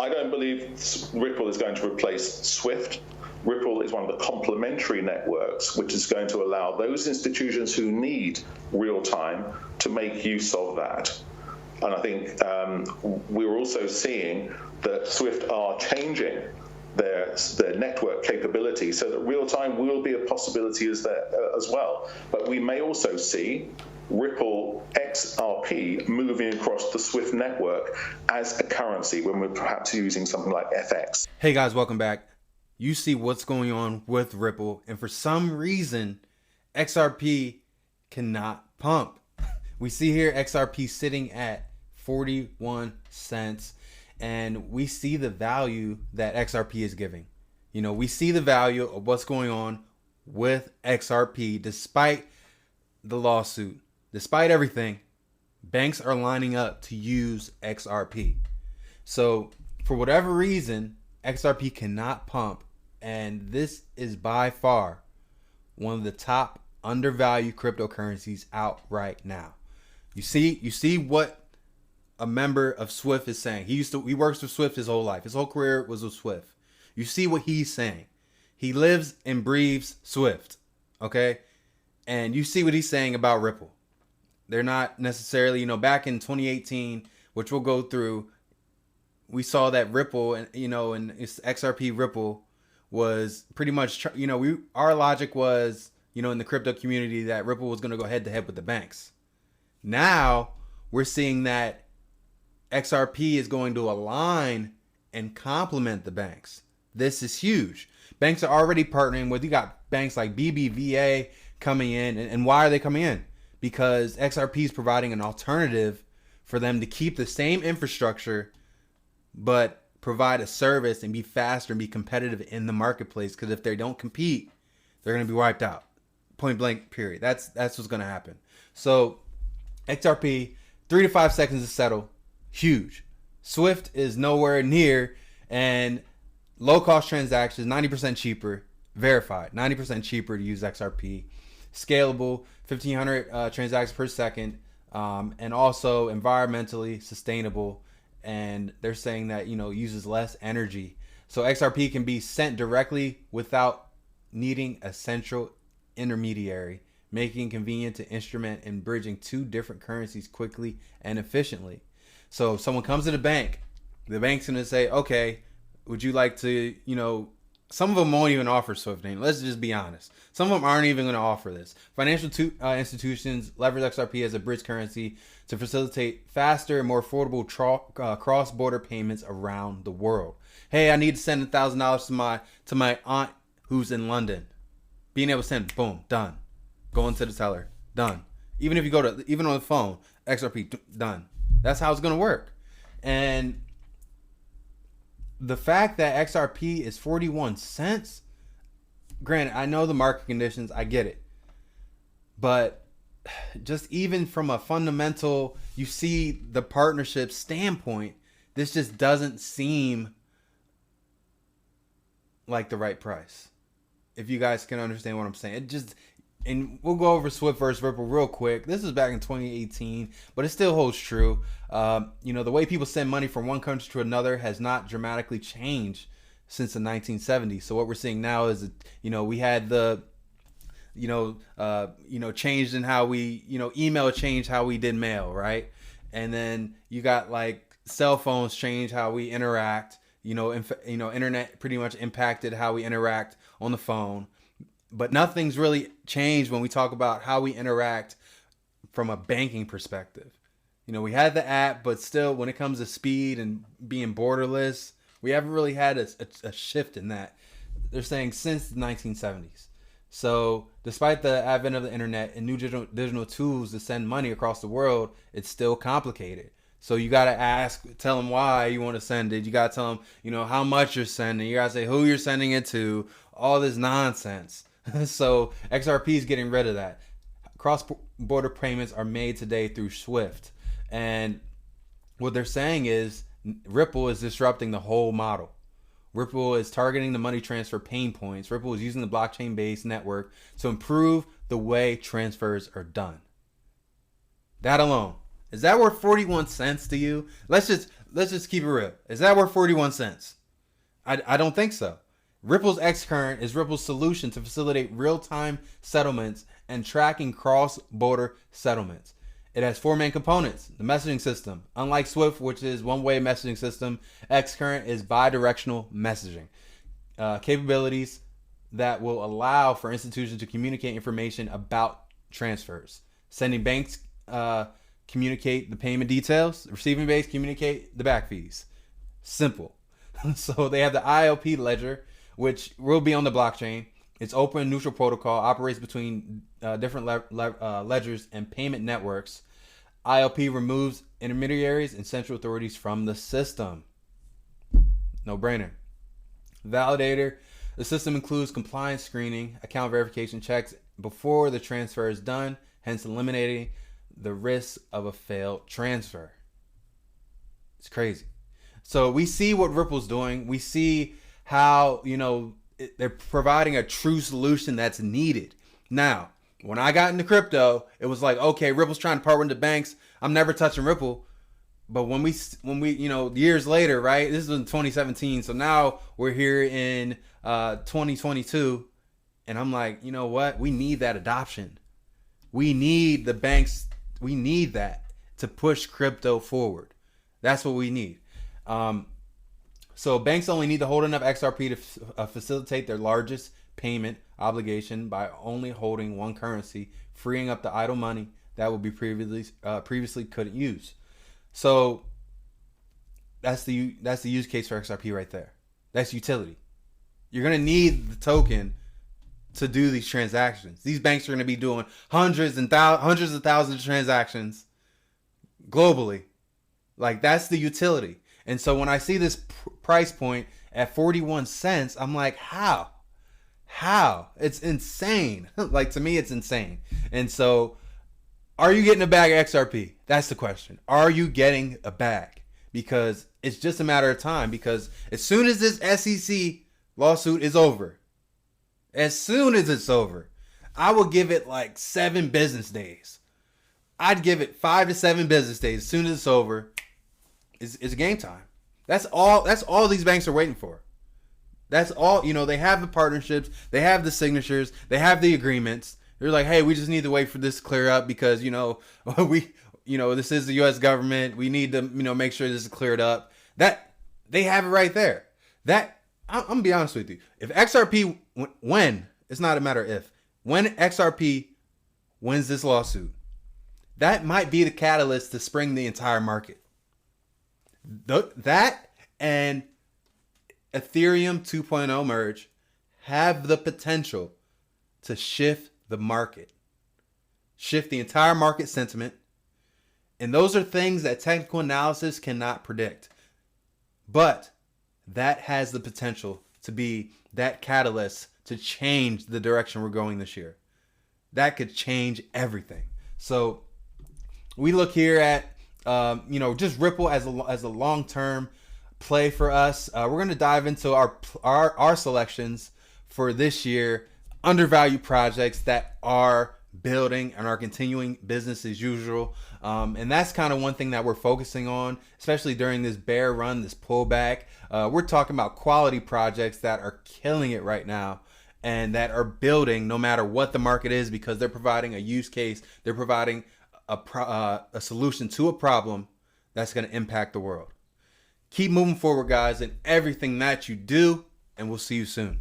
I don't believe Ripple is going to replace SWIFT. Ripple is one of the complementary networks, which is going to allow those institutions who need real time to make use of that. And I think we're also seeing that SWIFT are changing their network capability so that real time will be a possibility as well. But we may also see Ripple XRP moving across the SWIFT network as a currency when we're perhaps using something like FX. Hey guys, welcome back. You see what's going on with Ripple, and for some reason, XRP cannot pump. We see here XRP sitting at 41 cents, and we see the value that XRP is giving. You know, we see the value of what's going on with XRP despite the lawsuit. Despite everything, banks are lining up to use XRP. So for whatever reason, XRP cannot pump, and this is by far one of the top undervalued cryptocurrencies out right now. You see what a member of SWIFT is saying. He works with SWIFT his whole life. His whole career was with SWIFT. You see what he's saying. He lives and breathes SWIFT, okay? And you see what he's saying about Ripple. They're not necessarily, back in 2018, which we'll go through, we saw that Ripple and it's XRP Ripple was pretty much, our logic was, in the crypto community that Ripple was going to go head to head with the banks. Now we're seeing that XRP is going to align and complement the banks. This is huge. Banks are already partnering with, you got banks like BBVA coming in. And why are they coming in? Because XRP is providing an alternative for them to keep the same infrastructure, but provide a service and be faster and be competitive in the marketplace. Because if they don't compete, they're going to be wiped out. Point blank, period. That's what's going to happen. So XRP, 3 to 5 seconds to settle. Huge. SWIFT is nowhere near, and low cost transactions, 90% cheaper, verified, 90% cheaper to use XRP. Scalable, 1,500 transactions per second, and also environmentally sustainable. And they're saying that, uses less energy. So XRP can be sent directly without needing a central intermediary, making convenient to instrument and bridging two different currencies quickly and efficiently. So if someone comes to the bank's going to say, okay, would you like to, some of them won't even offer SWIFT name. Let's just be honest. Some of them aren't even going to offer this. Financial institutions leverage XRP as a bridge currency to facilitate faster and more affordable cross-border payments around the world. Hey, I need to send $1,000 to my aunt who's in London. Being able to send, boom, done. Going to the teller, done. Even if you even on the phone, XRP, done. That's how it's going to work. And the fact that XRP is 41 cents, granted, I know the market conditions, I get it. But just even from a fundamental, you see the partnership standpoint, this just doesn't seem like the right price. If you guys can understand what I'm saying. And we'll go over SWIFT versus Ripple real quick. This is back in 2018, but it still holds true. The way people send money from one country to another has not dramatically changed since the 1970s. So what we're seeing now is, we had the, changed in how we, email changed how we did mail, right? And then you got like cell phones change how we interact. Internet pretty much impacted how we interact on the phone. But nothing's really changed when we talk about how we interact from a banking perspective. We had the app, but still, when it comes to speed and being borderless, we haven't really had a shift in that. They're saying since the 1970s. So despite the advent of the internet and new digital tools to send money across the world, it's still complicated. So you got to tell them why you want to send it. You got to tell them, how much you're sending. You got to say who you're sending it to, all this nonsense. So XRP is getting rid of that. Cross-border payments are made today through SWIFT. And what they're saying is Ripple is disrupting the whole model. Ripple is targeting the money transfer pain points. Ripple is using the blockchain-based network to improve the way transfers are done. That alone. Is that worth 41 cents to you? let's just keep it real. Is that worth 41 cents? I don't think so. Ripple's X Current is Ripple's solution to facilitate real-time settlements and tracking cross-border settlements. It has four main components. The messaging system. Unlike SWIFT, which is one-way messaging system, X Current is bi-directional messaging. Capabilities that will allow for institutions to communicate information about transfers. Sending banks communicate the payment details. Receiving banks communicate the back fees. Simple. So they have the ILP ledger, which will be on the blockchain. It's open neutral protocol, operates between different ledgers and payment networks. ILP removes intermediaries and central authorities from the system. No brainer. Validator. The system includes compliance screening, account verification checks before the transfer is done, hence eliminating the risk of a failed transfer. It's crazy. So we see what Ripple's doing. We see how, they're providing a true solution that's needed. Now, when I got into crypto, it was like, okay, Ripple's trying to partner with the banks. I'm never touching Ripple. But when we, years later, right? This was in 2017. So now we're here in 2022. And I'm like, you know what? We need that adoption. We need the banks. We need that to push crypto forward. That's what we need. So banks only need to hold enough XRP to facilitate their largest payment obligation by only holding one currency, freeing up the idle money that would be previously couldn't use. So that's the use case for XRP right there. That's utility. You're gonna need the token to do these transactions. These banks are gonna be doing hundreds of thousands of transactions globally. Like, that's the utility. And so when I see this price point at 41 cents, I'm like, how? It's insane. Like, to me, it's insane. And so, are you getting a bag of XRP? That's the question. Are you getting a bag? Because it's just a matter of time. Because as soon as this SEC lawsuit is over, I will give it like 7 business days. I'd give it 5 to 7 business days. As soon as it's over, it's game time. That's all these banks are waiting for. That's all. They have the partnerships, they have the signatures, they have the agreements. They're like, hey, we just need to wait for this to clear up because this is the U.S. government. We need to make sure this is cleared up. That they have it right there. That I'm gonna be honest with you. If XRP when it's not a matter of if, when XRP wins this lawsuit, that might be the catalyst to spring the entire market. That and Ethereum 2.0 merge have the potential to shift the market, shift the entire market sentiment. And those are things that technical analysis cannot predict. But that has the potential to be that catalyst to change the direction we're going this year. That could change everything. So we look here at just Ripple as a long-term play for us. We're going to dive into our selections for this year, undervalued projects that are building and are continuing business as usual. And that's kind of one thing that we're focusing on, especially during this bear run, this pullback. We're talking about quality projects that are killing it right now and that are building no matter what the market is, because they're providing a use case. They're providing a solution to a problem that's going to impact the world. Keep moving forward, guys, in everything that you do, and we'll see you soon.